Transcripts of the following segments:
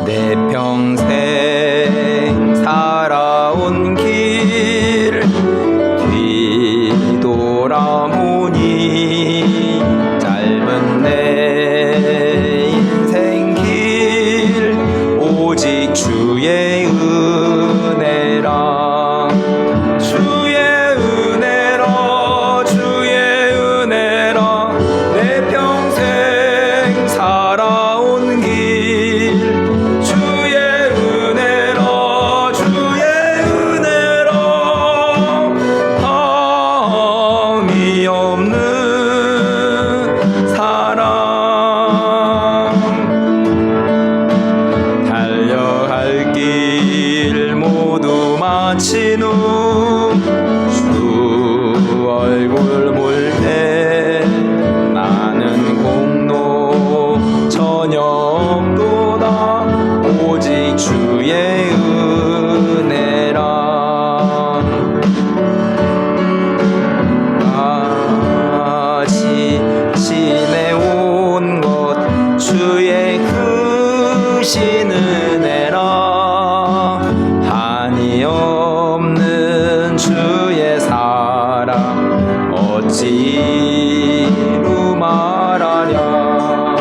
내 평생 살아온 길 뒤돌아보니 짧은 내 인생 길 오직 주의 은혜라 주의 은혜라 주의 은혜라 내 평생 살아온 길 주의 은혜라 주의 은혜라 흠이 없는 사랑 달려갈 길 모두 마친 후 주 얼굴 볼 때 나는 공로 전혀 없도다 오직 주의 은혜라 다시 지내온 것 주의 크신 은혜라 한이 없는 주의 사랑 어찌 이루 말하랴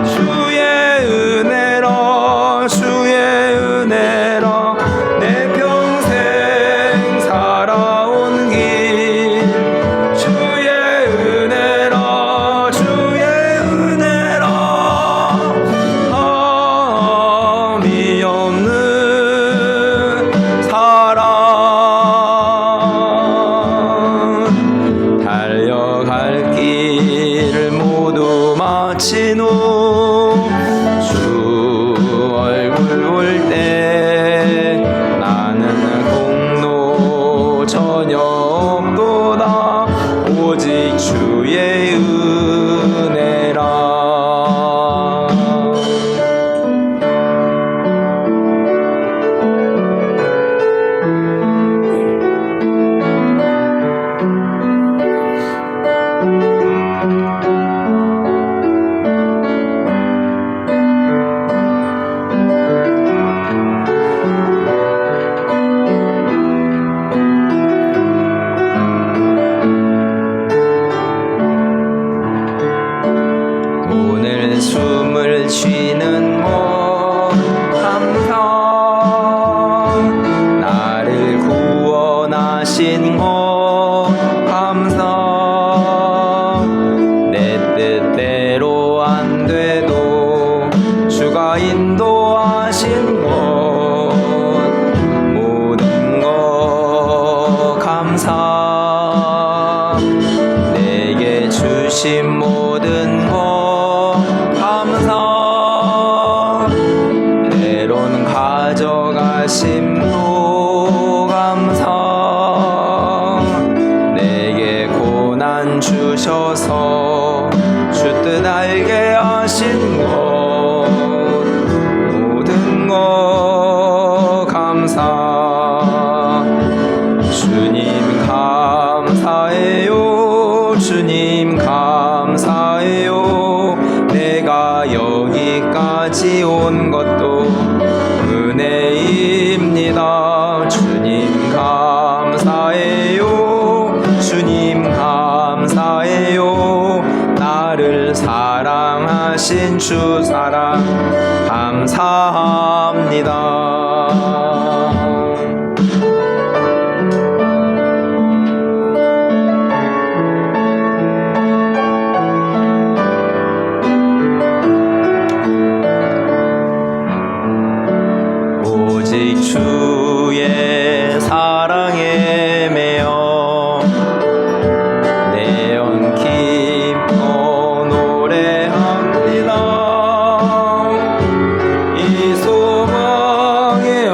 주의 은혜라 주의 은혜라 내 평생 살아온 길 주의 은혜라 주의 은혜라 흠이 없는 사랑 달려갈 길 모두 마친 후 주 얼굴 볼 때 나는 공로 전혀 없도다 오직 주의 은혜라 오늘 숨을 쉬는 것 감사 나를 구원하신 것 감사 내 뜻대로 안 돼도 주가 인도하신 것 모든 것 감사 내게 주신 모든 것 감사 때론 가져가심도 감사 내게 고난 주셔서 주 뜻 알게 하신 것 모든 것 감사 주님 감사해요 주님 감사해요 내가 여기까지 온 것도 은혜입니다 주님 감사해요 주님 감사해요 나를 사랑하신 주 사랑 감사합니다 오직 주의 사랑에 매여 내 영 기뻐 노래합니다 이 소망의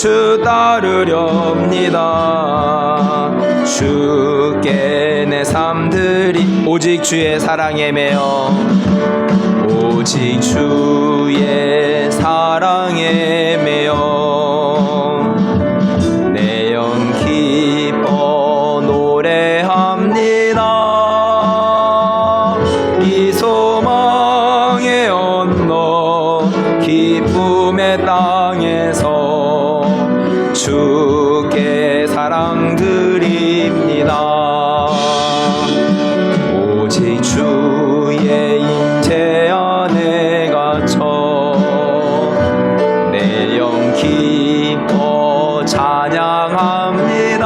주 따르렵니다. 주께 내 삶들이 오직 주의 사랑에 매여 오직 주의 사랑에 매여 내 영 기뻐 노래합니다. 이 소망의 언덕 기쁨의 땅에서 주께 사랑 드립니다. 오직 주의 임재 안에 갇혀 내 영 기뻐 찬양합니다.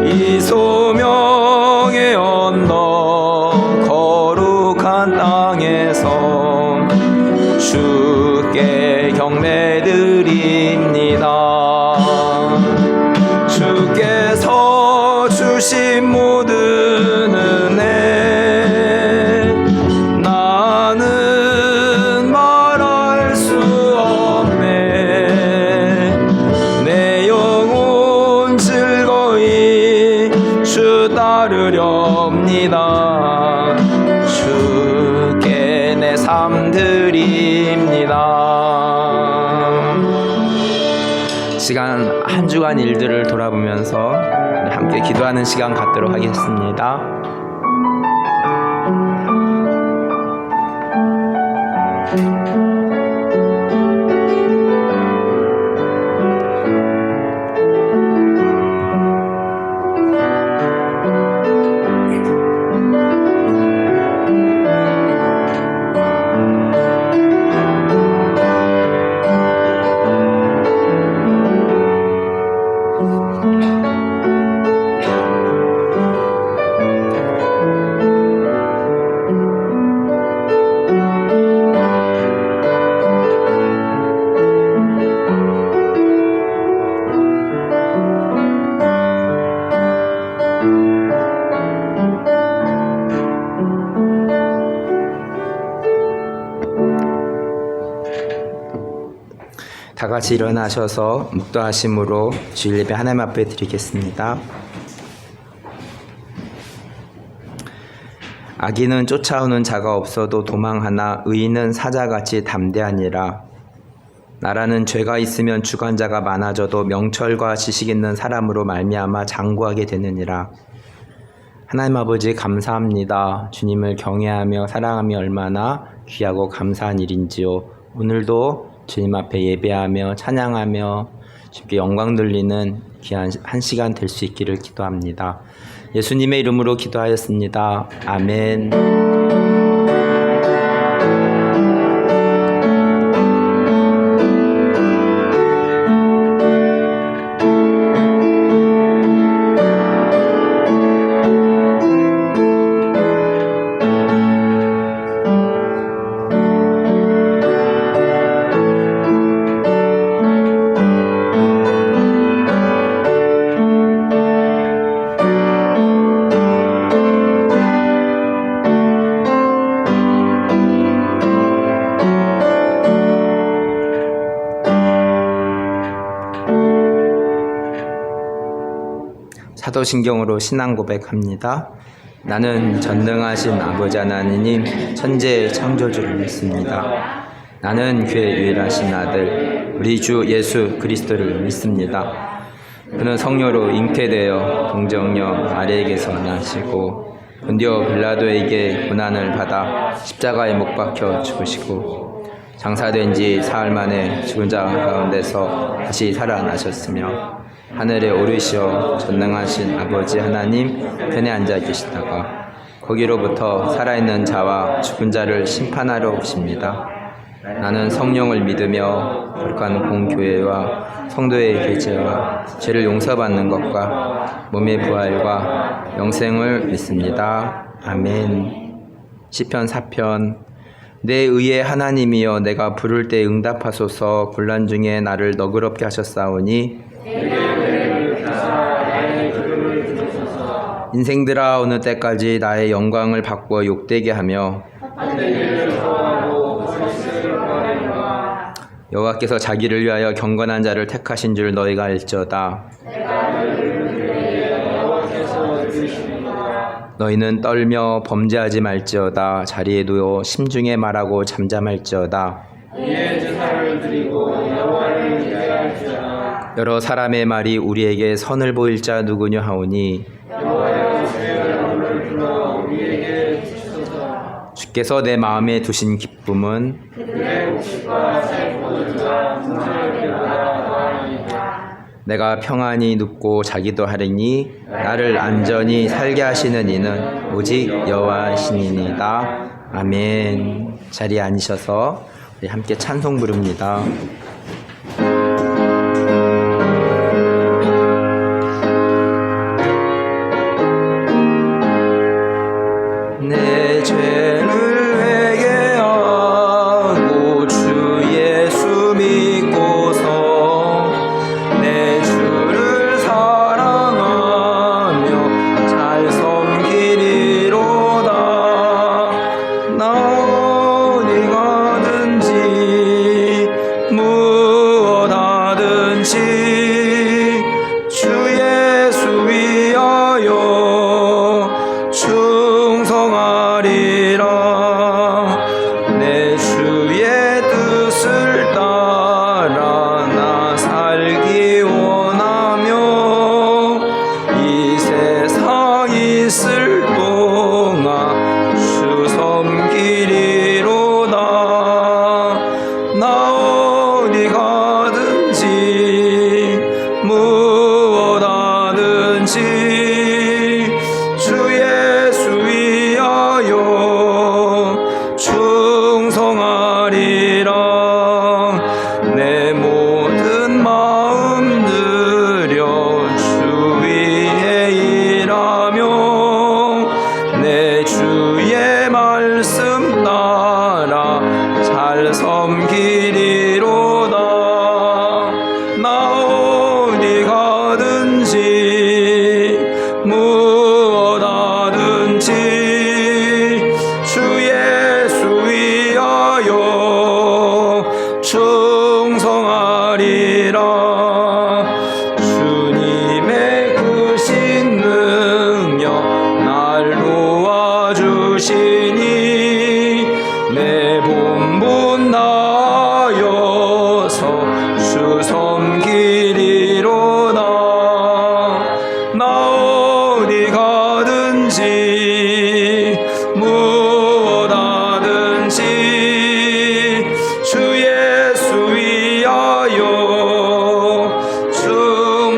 이 소명의 언덕 거룩한 땅에서 주께 경배 드립니다. 주께서 주신 모든 은혜 나는 말할 수 없네. 내 영혼 즐거이 주 따르렵니다. 주께 내 삶 드립니다. 시간 한 주간 일들을 돌아보면서 함께 기도하는 시간 갖도록 하겠습니다. 다 같이 일어나셔서 묵도하심으로 주일 예배 하나님 앞에 드리겠습니다. 악인은 쫓아오는 자가 없어도 도망하나 의인은 사자같이 담대하니라. 나라는 죄가 있으면 주관자가 많아져도 명철과 지식 있는 사람으로 말미암아 장구하게 되느니라. 하나님 아버지 감사합니다. 주님을 경외하며 사랑하며 얼마나 귀하고 감사한 일인지요. 오늘도 주님 앞에 예배하며 찬양하며 주께 영광 돌리는 귀한 한 시간 될 수 있기를 기도합니다. 예수님의 이름으로 기도하였습니다. 아멘. 사도신경으로 신앙 고백합니다. 나는 전능하신 아버지 하나님 천지의 창조주를 믿습니다. 나는 그의 유일하신 아들 우리 주 예수 그리스도를 믿습니다. 그는 성령으로 잉태되어 동정녀 마리아에게서 나시고 본디오 빌라도에게 고난을 받아 십자가에 못 박혀 죽으시고 장사된 지 사흘 만에 죽은 자 가운데서 다시 살아나셨으며 하늘에 오르시어 전능하신 아버지 하나님 편에 앉아 계시다가 거기로부터 살아있는 자와 죽은 자를 심판하러 오십니다. 나는 성령을 믿으며 거룩한 공교회와 성도의 교제와 죄를 용서받는 것과 몸의 부활과 영생을 믿습니다. 아멘. 시편 4편. 내 의의 하나님이여 내가 부를 때 응답하소서. 곤란 중에 나를 너그럽게 하셨사오니 인생들아 어느 때까지 나의 영광을 바꾸어 욕되게 하며 여호와께서 자기를 위하여 경건한 자를 택하신 줄 너희가 알지어다. 너희는 떨며 범죄하지 말지어다. 자리에 누워 심중에 말하고 잠잠할지어다. 의의 제사를 드리고 여호와를 위하여할지어다. 여러 사람의 말이 우리에게 선을 보일 자 누구냐 하오니 여호와여 주의 이름을 불러 우리에게 주시소서. 주께서 내 마음에 두신 기쁨은 그들의 옥식과 살포도주가 풍성할 때보다 더하니이다. 내가 평안히 눕고 자기도 하리니 나를 안전히 살게 하시는 이는 오직 여호와시니이다. 아멘. 자리에 앉으셔서 우리 함께 찬송 부릅니다. 내 죄를 회개하고 주 예수 믿고서 내 주를 사랑하며 잘 섬기리로다. 나 어디 가든지 무엇하든지 주 예수 위하여 충성하리라. 내 주의 뜻을 따라 나 살기 원하며 이 세상 있을 동안 주 섬기리로다. 나 어디 가든지 무엇하든지 주 예수 위하여 충성하리라. 내 모든 마음 들여 주 위에 일하며 내 주의 말씀 따라 잘 섬기리로다. 나 어디 가든지 무엇하든지 주 예수 위하여 충성하리라. 주님의 크신 능력 날 도와주시니 내 본분 다하여서 주 섬기리로다. 나 어디 가든지 무엇하든지 주 예수 위하여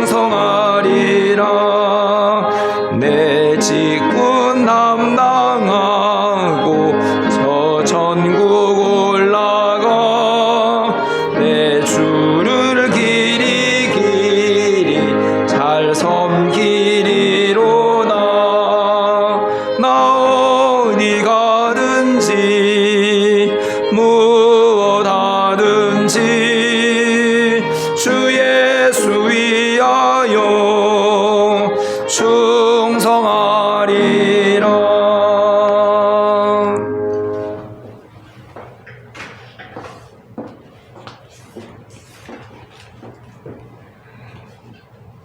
충성하리라. 내 직분 담당하고 저 전국 올라가 내 주를 길이 잘 섬기리로다. 나 어디 가든지 무엇하든지 주 예수 위하여 충성하리라.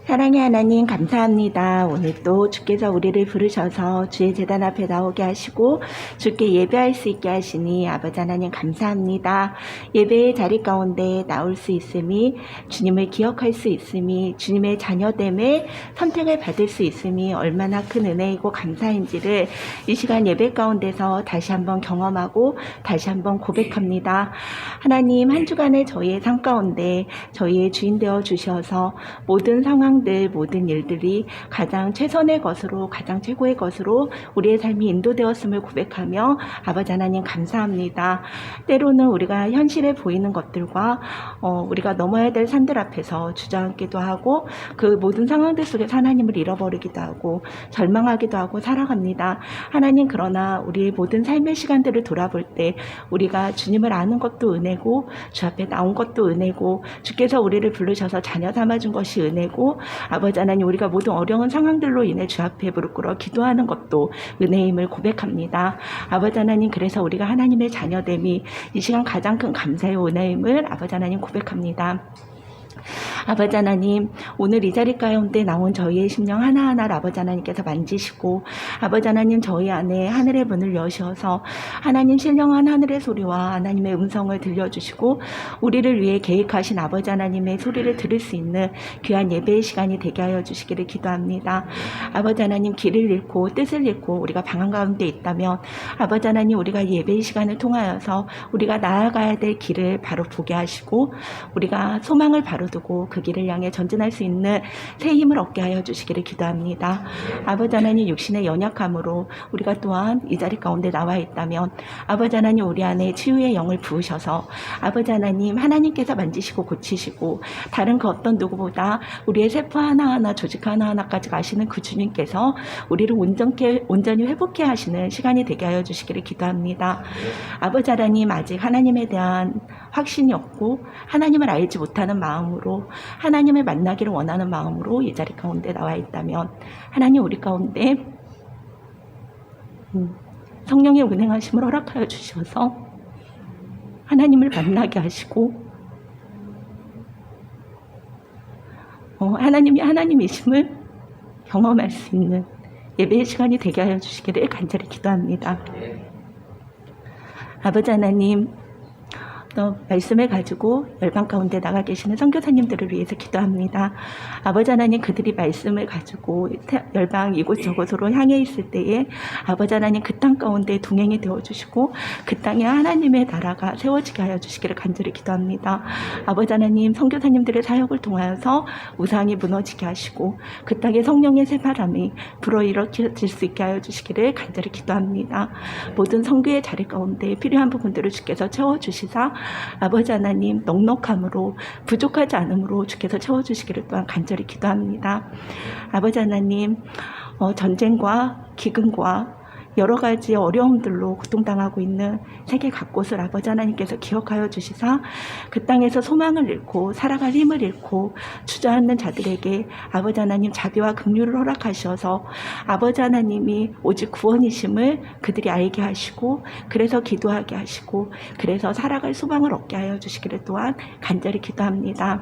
사랑의 하나님 감사합니다. 오늘 또 주께서 우리를 부르셔서 주의 제단 앞에 나오게 하시고 주께 예배할 수 있게 하시니 아버지 하나님 감사합니다. 예배의 자리 가운데 나올 수 있음이 주님을 기억할 수 있음이 주님의 자녀됨에 선택을 받을 수 있음이 얼마나 큰 은혜이고 감사인지를 이 시간 예배 가운데서 다시 한번 경험하고 다시 한번 고백합니다. 하나님 한 주간의 저희의 삶 가운데 저희의 주인 되어 주셔서 모든 상황들 모든 일들이 가장 최선의 것으로 가장 최고의 것으로 우리의 삶이 인도되었음을 고백하며 아버지 하나님 감사합니다. 때로는 우리가 현실에 보이는 것들과 우리가 넘어야 될 산들 앞에서 주저앉기도 하고 그 모든 상황들 속에서 하나님을 잃어버리기도 하고 절망하기도 하고 살아갑니다. 하나님 그러나 우리의 모든 삶의 시간들을 돌아볼 때 우리가 주님을 아는 것도 은혜고 주 앞에 나온 것도 은혜고 주께서 우리를 부르셔서 자녀 삼아준 것이 은혜고 아버지 하나님, 우리가 모든 어려운 상황들로 인해 주 앞에 무릎 꿇어 기도하는 것도 은혜임을 고백합니다. 아버지 하나님, 그래서 우리가 하나님의 자녀됨이 이 시간 가장 큰 감사의 은혜임을 아버지 하나님 고백합니다. 아버지 하나님, 오늘 이 자리 가운데 나온 저희의 심령 하나하나를 아버지 하나님께서 만지시고, 아버지 하나님, 저희 안에 하늘의 문을 여셔서 하나님 신령한 하늘의 소리와 하나님의 음성을 들려주시고, 우리를 위해 계획하신 아버지 하나님의 소리를 들을 수 있는 귀한 예배의 시간이 되게 하여 주시기를 기도합니다. 아버지 하나님, 길을 잃고 뜻을 잃고 우리가 방황 가운데 있다면 아버지 하나님, 우리가 이 예배의 시간을 통하여서 우리가 나아가야 될 길을 바로 보게 하시고, 우리가 소망을 바로 두고 그 길을 향해 전진할 수 있는 새 힘을 얻게 하여 주시기를 기도합니다. 아버지 하나님, 육신의 연약함으로 우리가 또한 이 자리 가운데 나와 있다면 아버지 하나님, 우리 안에 치유의 영을 부으셔서 아버지 하나님, 하나님께서 만지시고 고치시고 다른 그 어떤 누구보다 우리의 세포 하나하나 조직 하나하나까지 아시는 그 주님께서 우리를 온전히 회복해 하시는 시간이 되게 하여 주시기를 기도합니다. 아버지 하나님, 아직 하나님에 대한 확신이 없고 하나님을 알지 못하는 마음으로 하나님을 만나기를 원하는 마음으로 이 자리 가운데 나와 있다면 하나님, 우리 가운데 성령의 운행하심을 허락하여 주셔서 하나님을 만나게 하시고 하나님이 하나님이심을 경험할 수 있는 예배의 시간이 되게 하여 주시기를 간절히 기도합니다. 아버지 하나님, 또 말씀을 가지고 열방 가운데 나가 계시는 선교사님들을 위해서 기도합니다. 아버지 하나님, 그들이 말씀을 가지고 열방 이곳저곳으로 향해 있을 때에 아버지 하나님, 그 땅 가운데 동행이 되어주시고 그 땅에 하나님의 나라가 세워지게 하여 주시기를 간절히 기도합니다. 아버지 하나님, 선교사님들의 사역을 통하여서 우상이 무너지게 하시고 그 땅에 성령의 새바람이 불어일으킬 수 있게 하여 주시기를 간절히 기도합니다. 모든 선교의 자리 가운데 필요한 부분들을 주께서 채워주시사 아버지 하나님, 넉넉함으로 부족하지 않음으로 주께서 채워주시기를 또한 간절히 기도합니다. 아버지 하나님, 전쟁과 기근과 여러 가지 어려움들로 고통당하고 있는 세계 각곳을 아버지 하나님께서 기억하여 주시사 그 땅에서 소망을 잃고 살아갈 힘을 잃고 주저앉는 자들에게 아버지 하나님 자비와 긍휼을 허락하셔서 아버지 하나님이 오직 구원이심을 그들이 알게 하시고 그래서 기도하게 하시고 그래서 살아갈 소망을 얻게 하여 주시기를 또한 간절히 기도합니다.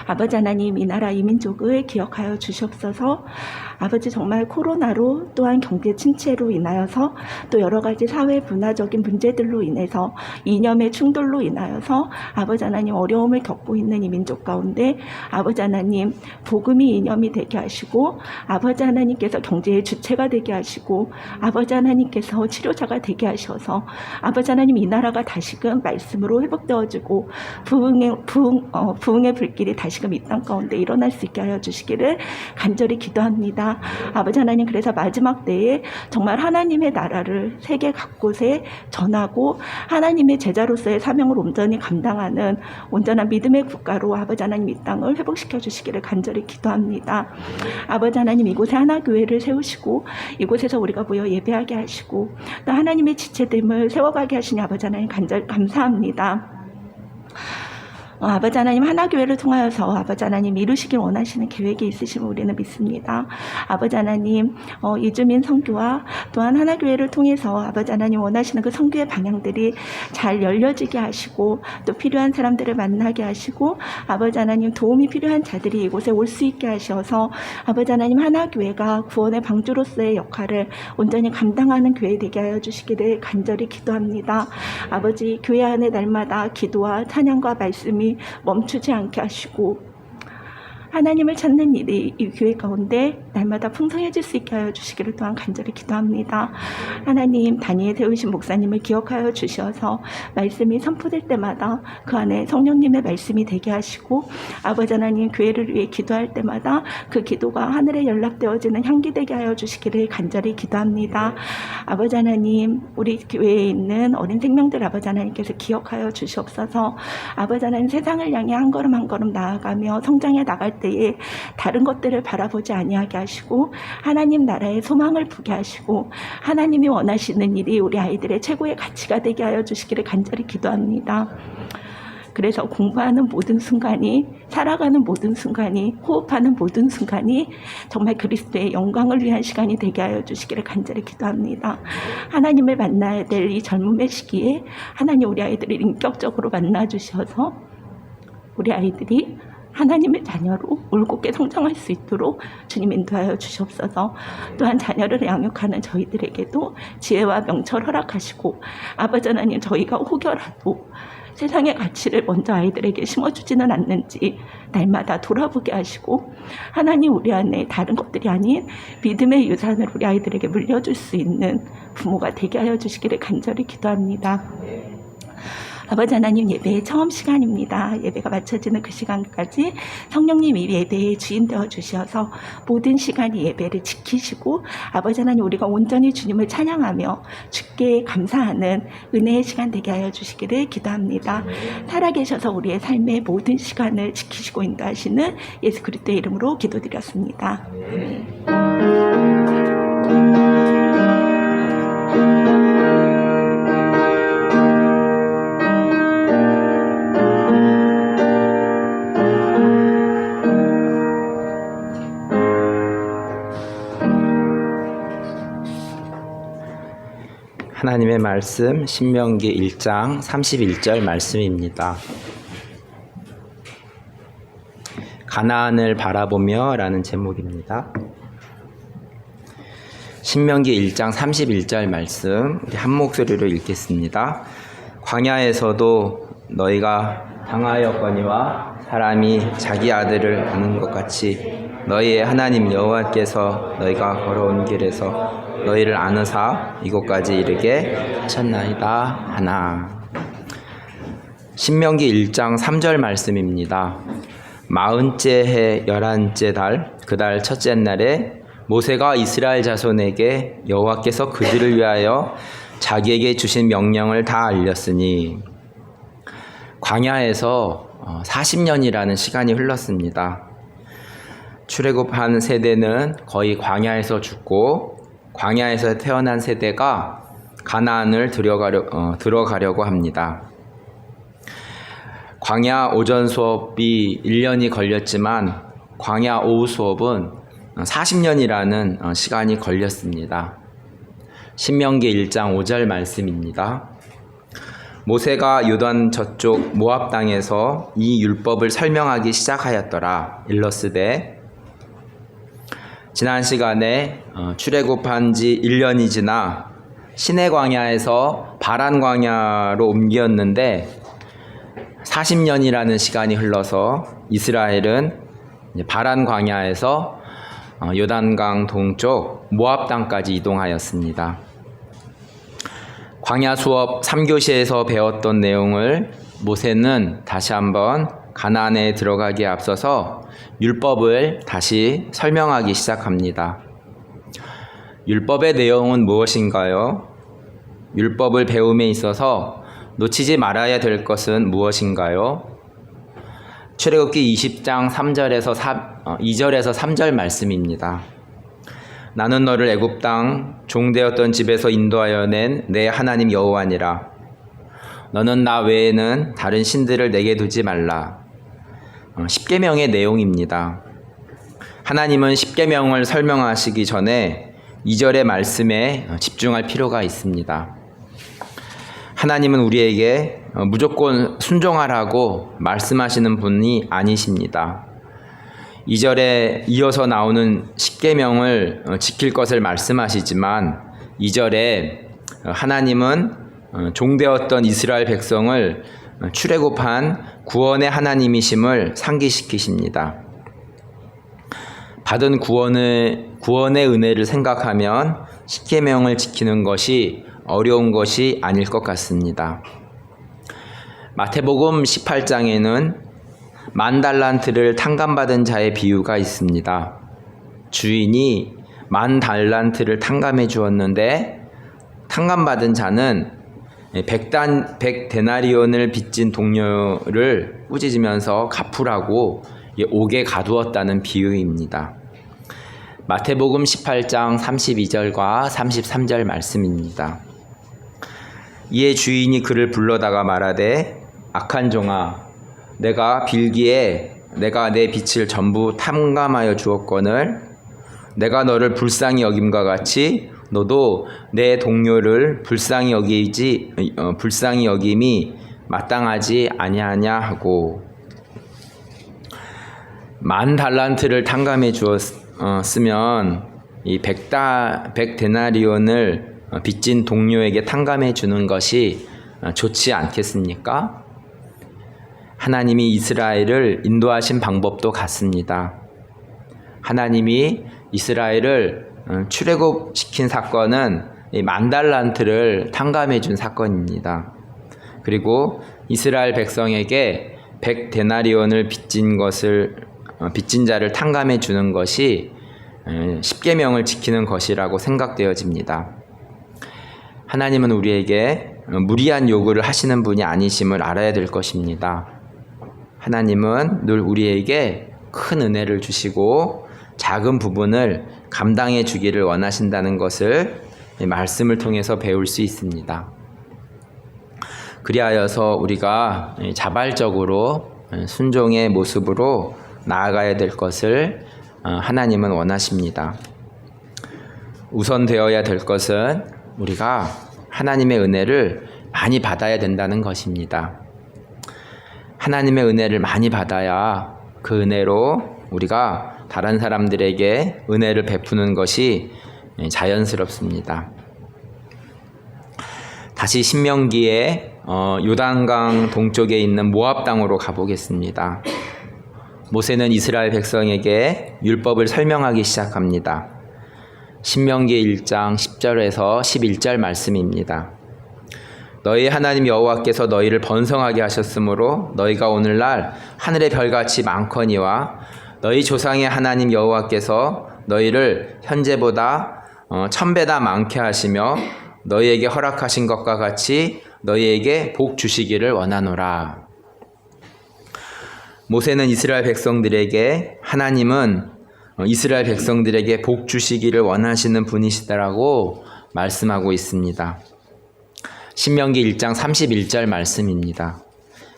아버지 하나님, 이 나라 이 민족을 기억하여 주시옵소서. 아버지, 정말 코로나로 또한 경제 침체로 인하여서 또 여러 가지 사회 문화적인 문제들로 인해서 이념의 충돌로 인하여서 아버지 하나님, 어려움을 겪고 있는 이 민족 가운데 아버지 하나님, 복음이 이념이 되게 하시고 아버지 하나님께서 경제의 주체가 되게 하시고 아버지 하나님께서 치료자가 되게 하셔서 아버지 하나님, 이 나라가 다시금 말씀으로 회복되어지고 부흥의 불길이 다시금 이 땅 가운데 일어날 수 있게 하여 주시기를 간절히 기도합니다. 아버지 하나님, 그래서 마지막 때에 정말 하나님의 나라를 세계 각곳에 전하고 하나님의 제자로서의 사명을 온전히 감당하는 온전한 믿음의 국가로 아버지 하나님, 이 땅을 회복시켜 주시기를 간절히 기도합니다. 아버지 하나님, 이곳에 하나교회를 세우시고 이곳에서 우리가 모여 예배하게 하시고 또 하나님의 지체됨을 세워가게 하시니 아버지 하나님, 간절히 감사합니다. 아버지 하나님, 하나교회를 통하여서 아버지 하나님 이루시길 원하시는 계획이 있으심을 우리는 믿습니다. 아버지 하나님, 이주민 선교와 또한 하나교회를 통해서 아버지 하나님 원하시는 그 선교의 방향들이 잘 열려지게 하시고 또 필요한 사람들을 만나게 하시고 아버지 하나님, 도움이 필요한 자들이 이곳에 올 수 있게 하셔서 아버지 하나님, 하나교회가 구원의 방주로서의 역할을 온전히 감당하는 교회 되게 하여 주시기를 간절히 기도합니다. 아버지, 교회 안에 날마다 기도와 찬양과 말씀이 멈추지 않게 하시고 하나님을 찾는 일이 이 교회 가운데 날마다 풍성해질 수 있게 하여 주시기를 또한 간절히 기도합니다. 하나님, 단위에 세우신 목사님을 기억하여 주셔서 말씀이 선포될 때마다 그 안에 성령님의 말씀이 되게 하시고 아버지 하나님, 교회를 위해 기도할 때마다 그 기도가 하늘에 연락되어지는 향기 되게 하여 주시기를 간절히 기도합니다. 아버지 하나님, 우리 교회에 있는 어린 생명들 아버지 하나님께서 기억하여 주시옵소서. 아버지 하나님, 세상을 향해 한 걸음 한 걸음 나아가며 성장해 나갈 때에 다른 것들을 바라보지 아니하게 하시고 하나님 나라의 소망을 보게 하시고 하나님이 원하시는 일이 우리 아이들의 최고의 가치가 되게 하여 주시기를 간절히 기도합니다. 그래서 공부하는 모든 순간이, 살아가는 모든 순간이, 호흡하는 모든 순간이 정말 그리스도의 영광을 위한 시간이 되게 하여 주시기를 간절히 기도합니다. 하나님을 만나야 될 이 젊음의 시기에 하나님 우리 아이들을 인격적으로 만나 주셔서 우리 아이들이 하나님의 자녀로 올곧게 성장할 수 있도록 주님 인도하여 주시옵소서. 또한 자녀를 양육하는 저희들에게도 지혜와 명철 허락하시고, 아버지 하나님, 저희가 혹여라도 세상의 가치를 먼저 아이들에게 심어주지는 않는지 날마다 돌아보게 하시고, 하나님 우리 안에 다른 것들이 아닌 믿음의 유산을 우리 아이들에게 물려줄 수 있는 부모가 되게 하여 주시기를 간절히 기도합니다. 아버지 하나님, 예배의 처음 시간입니다. 예배가 마쳐지는 그 시간까지 성령님이 예배의 주인 되어 주셔서 모든 시간이 예배를 지키시고, 아버지 하나님, 우리가 온전히 주님을 찬양하며 주께 감사하는 은혜의 시간 되게 하여 주시기를 기도합니다. 살아계셔서 우리의 삶의 모든 시간을 지키시고 인도하시는 예수 그리스도의 이름으로 기도드렸습니다. 하나님의 말씀 신명기 1장 31절 말씀입니다. 가나안을 바라보며 라는 제목입니다. 신명기 1장 31절 말씀 우리 한 목소리로 읽겠습니다. 광야에서도 너희가 당하였거니와 사람이 자기 아들을 아는 것 같이 너희의 하나님 여호와께서 너희가 걸어온 길에서 너희를 아느사 이곳까지 이르게 하셨나이다 하나. 신명기 1장 3절 말씀입니다. 40째 해 11째 달 그 달 첫째 날에 모세가 이스라엘 자손에게 여호와께서 그들을 위하여 자기에게 주신 명령을 다 알렸으니, 광야에서 40년이라는 시간이 흘렀습니다. 출애굽한 세대는 거의 광야에서 죽고, 광야에서 태어난 세대가 가나안을 들어가려고 합니다. 광야 오전 수업이 1년이 걸렸지만 광야 오후 수업은 40년이라는 시간이 걸렸습니다. 신명기 1장 5절 말씀입니다. 모세가 요단 저쪽 모압 땅에서 이 율법을 설명하기 시작하였더라. 일러스되, 지난 시간에 출애굽한 지 1년이 지나 시내 광야에서 바란 광야로 옮겼는데 40년이라는 시간이 흘러서 이스라엘은 바란 광야에서 요단강 동쪽 모압 땅까지 이동하였습니다. 광야 수업 3교시에서 배웠던 내용을 모세는 다시 한번 가나안에 들어가기에 앞서서 율법을 다시 설명하기 시작합니다. 율법의 내용은 무엇인가요? 율법을 배움에 있어서 놓치지 말아야 될 것은 무엇인가요? 출애굽기 20장 2절에서 3절 말씀입니다. 나는 너를 애굽 땅 종되었던 집에서 인도하여 낸 내 하나님 여호와니라. 너는 나 외에는 다른 신들을 내게 두지 말라. 십계명의 내용입니다. 하나님은 십계명을 설명하시기 전에 2절의 말씀에 집중할 필요가 있습니다. 하나님은 우리에게 무조건 순종하라고 말씀하시는 분이 아니십니다. 2절에 이어서 나오는 십계명을 지킬 것을 말씀하시지만 2절에 하나님은 종되었던 이스라엘 백성을 출애굽한 구원의 하나님이심을 상기시키십니다. 받은 구원의 은혜를 생각하면 십계명을 지키는 것이 어려운 것이 아닐 것 같습니다. 마태복음 18장에는 10,000달란트를 탕감받은 자의 비유가 있습니다. 주인이 10,000달란트를 탕감해 주었는데 탕감받은 자는 100데나리온을 빚진 동료를 꾸짖으면서 갚으라고 옥에 가두었다는 비유입니다. 마태복음 18장 32절과 33절 말씀입니다. 이에 주인이 그를 불러다가 말하되, 악한 종아, 내가 빌기에 내가 내 빛을 전부 탐감하여 주었거늘 내가 너를 불쌍히 여김과 같이 너도 내 동료를 불쌍히 여김이 마땅하지 아니하냐 하고 10,000달란트를 탕감해 주었으면 이 100데나리온을 빚진 동료에게 탕감해 주는 것이 좋지 않겠습니까? 하나님이 이스라엘을 인도하신 방법도 같습니다. 하나님이 이스라엘을 출애굽시킨 사건은 10,000달란트를 탕감해 준 사건입니다. 그리고 이스라엘 백성에게 100데나리온을 빚진 자를 탕감해 주는 것이 십계명을 지키는 것이라고 생각되어집니다. 하나님은 우리에게 무리한 요구를 하시는 분이 아니심을 알아야 될 것입니다. 하나님은 늘 우리에게 큰 은혜를 주시고 작은 부분을 감당해 주기를 원하신다는 것을 말씀을 통해서 배울 수 있습니다. 그리하여서 우리가 자발적으로 순종의 모습으로 나아가야 될 것을 하나님은 원하십니다. 우선 되어야 될 것은 우리가 하나님의 은혜를 많이 받아야 된다는 것입니다. 하나님의 은혜를 많이 받아야 그 은혜로 우리가 다른 사람들에게 은혜를 베푸는 것이 자연스럽습니다. 다시 신명기에 요단강 동쪽에 있는 모압 땅으로 가보겠습니다. 모세는 이스라엘 백성에게 율법을 설명하기 시작합니다. 신명기 1장 10절에서 11절 말씀입니다. 너희 하나님 여호와께서 너희를 번성하게 하셨으므로 너희가 오늘날 하늘의 별같이 많거니와 너희 조상의 하나님 여호와께서 너희를 현재보다 1000배나 많게 하시며 너희에게 허락하신 것과 같이 너희에게 복 주시기를 원하노라. 모세는 이스라엘 백성들에게 하나님은 이스라엘 백성들에게 복 주시기를 원하시는 분이시다라고 말씀하고 있습니다. 신명기 1장 31절 말씀입니다.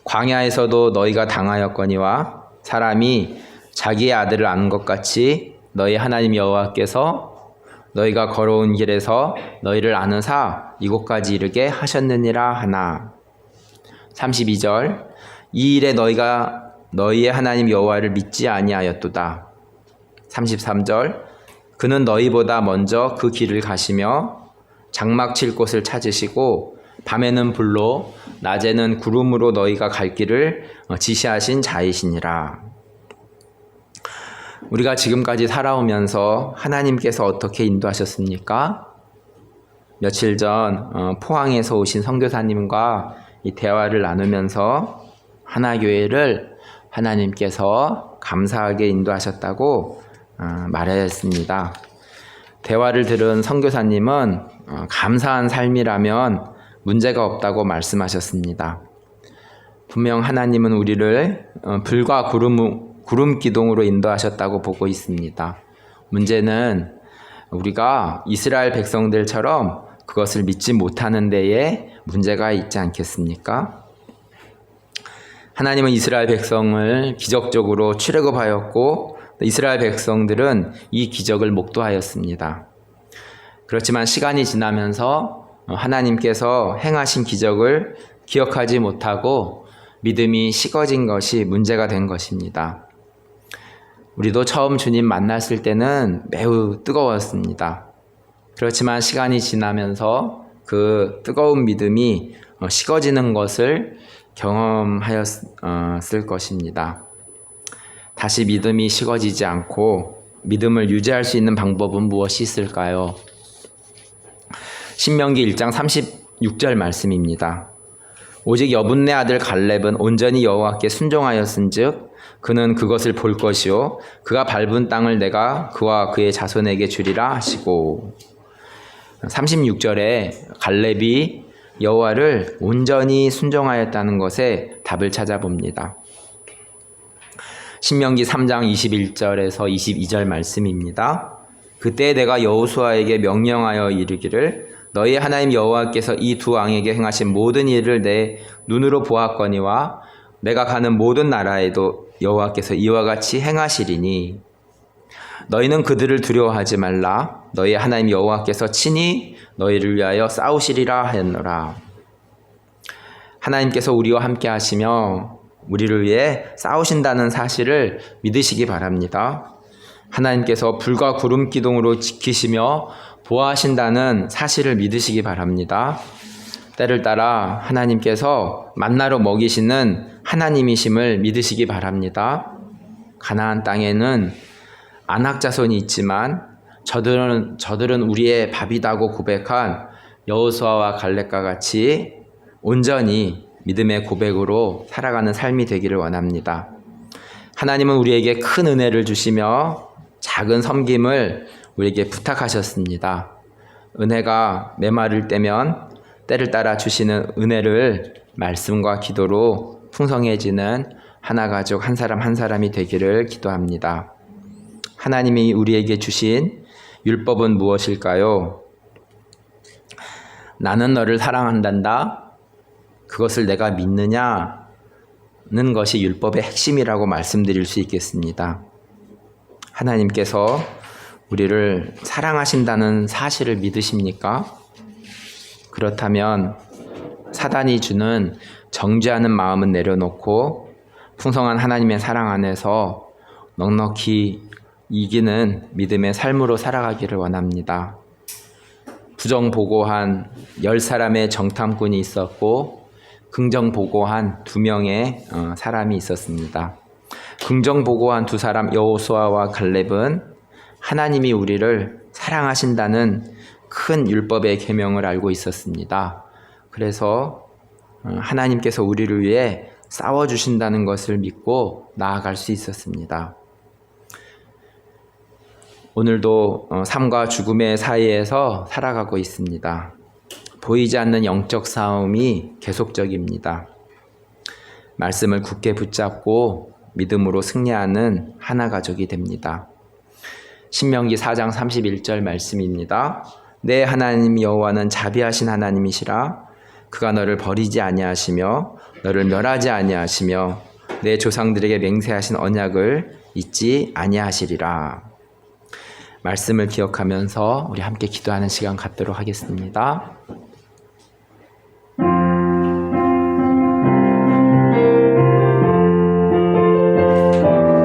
광야에서도 너희가 당하였거니와 사람이 자기의 아들을 아는 것 같이 너희 하나님 여호와께서 너희가 걸어온 길에서 너희를 아느사 이곳까지 이르게 하셨느니라 하나. 32절 이 일에 너희가 너희의 하나님 여호와를 믿지 아니하였도다. 33절 그는 너희보다 먼저 그 길을 가시며 장막 칠 곳을 찾으시고 밤에는 불로 낮에는 구름으로 너희가 갈 길을 지시하신 자이시니라. 우리가 지금까지 살아오면서 하나님께서 어떻게 인도하셨습니까? 며칠 전 포항에서 오신 선교사님과 이 대화를 나누면서 하나교회를 하나님께서 감사하게 인도하셨다고 말했습니다. 대화를 들은 선교사님은 감사한 삶이라면 문제가 없다고 말씀하셨습니다. 분명 하나님은 우리를 불과 구름 기둥으로 인도하셨다고 보고 있습니다. 문제는 우리가 이스라엘 백성들처럼 그것을 믿지 못하는 데에 문제가 있지 않겠습니까? 하나님은 이스라엘 백성을 기적적으로 출애굽하였고 이스라엘 백성들은 이 기적을 목도하였습니다. 그렇지만 시간이 지나면서 하나님께서 행하신 기적을 기억하지 못하고 믿음이 식어진 것이 문제가 된 것입니다. 우리도 처음 주님 만났을 때는 매우 뜨거웠습니다. 그렇지만 시간이 지나면서 그 뜨거운 믿음이 식어지는 것을 경험하였을 것입니다. 다시 믿음이 식어지지 않고 믿음을 유지할 수 있는 방법은 무엇이 있을까요? 신명기 1장 36절 말씀입니다. 오직 여분네 아들 갈렙은 온전히 여호와께 순종하였은즉 그는 그것을 볼 것이요 그가 밟은 땅을 내가 그와 그의 자손에게 주리라 하시고 36절에 갈렙이 여호와를 온전히 순종하였다는 것에 답을 찾아봅니다. 신명기 3장 21절에서 22절 말씀입니다. 그때 내가 여호수아에게 명령하여 이르기를 너희 하나님 여호와께서 이 두 왕에게 행하신 모든 일을 내 눈으로 보았거니와 내가 가는 모든 나라에도 여호와께서 이와 같이 행하시리니 너희는 그들을 두려워하지 말라. 너희 하나님 여호와께서 친히 너희를 위하여 싸우시리라 하였노라. 하나님께서 우리와 함께 하시며 우리를 위해 싸우신다는 사실을 믿으시기 바랍니다. 하나님께서 불과 구름 기둥으로 지키시며 보호하신다는 사실을 믿으시기 바랍니다. 때를 따라 하나님께서 만나로 먹이시는 하나님이심을 믿으시기 바랍니다. 가나안 땅에는 안악 자손이 있지만 저들은 우리의 밥이다고 고백한 여호수아와 갈렙과 같이 온전히 믿음의 고백으로 살아가는 삶이 되기를 원합니다. 하나님은 우리에게 큰 은혜를 주시며 작은 섬김을 우리에게 부탁하셨습니다. 은혜가 메마를 때면 때를 따라 주시는 은혜를 말씀과 기도로 풍성해지는 하나 가족 한 사람 한 사람이 되기를 기도합니다. 하나님이 우리에게 주신 율법은 무엇일까요? 나는 너를 사랑한단다. 그것을 내가 믿느냐는 것이 율법의 핵심이라고 말씀드릴 수 있겠습니다. 하나님께서 우리를 사랑하신다는 사실을 믿으십니까? 그렇다면 사단이 주는 정죄하는 마음은 내려놓고 풍성한 하나님의 사랑 안에서 넉넉히 이기는 믿음의 삶으로 살아가기를 원합니다. 부정보고한 10사람의 정탐꾼이 있었고 긍정보고한 2명의 사람이 있었습니다. 긍정보고한 2사람 여호수아와 갈렙은 하나님이 우리를 사랑하신다는 큰 율법의 계명을 알고 있었습니다. 그래서 하나님께서 우리를 위해 싸워주신다는 것을 믿고 나아갈 수 있었습니다. 오늘도 삶과 죽음의 사이에서 살아가고 있습니다. 보이지 않는 영적 싸움이 계속적입니다. 말씀을 굳게 붙잡고 믿음으로 승리하는 하나 가족이 됩니다. 신명기 4장 31절 말씀입니다. 내 하나님 여호와는 자비하신 하나님이시라. 그가 너를 버리지 아니하시며 너를 멸하지 아니하시며 내 조상들에게 맹세하신 언약을 잊지 아니하시리라. 말씀을 기억하면서 우리 함께 기도하는 시간 갖도록 하겠습니다.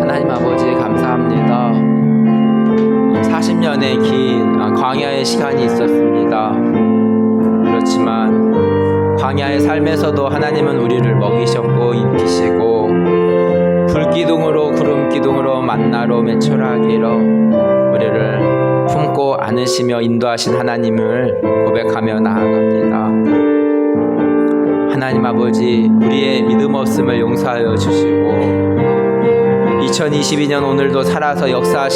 하나님 아버지 감사합니다. 40년의 긴 광야의 시간이 있었습니다. 그렇지만 광야의 삶에서도 하나님은 우리를 먹이셨고 입히시고 불기둥으로 구름기둥으로 만나로 메추라기로 우리를 품고 안으시며 인도하신 하나님을 고백하며 나아갑니다. 하나님 아버지 우리의 믿음 없음을 용서하여 주시고 2022년 오늘도 살아서 역사하시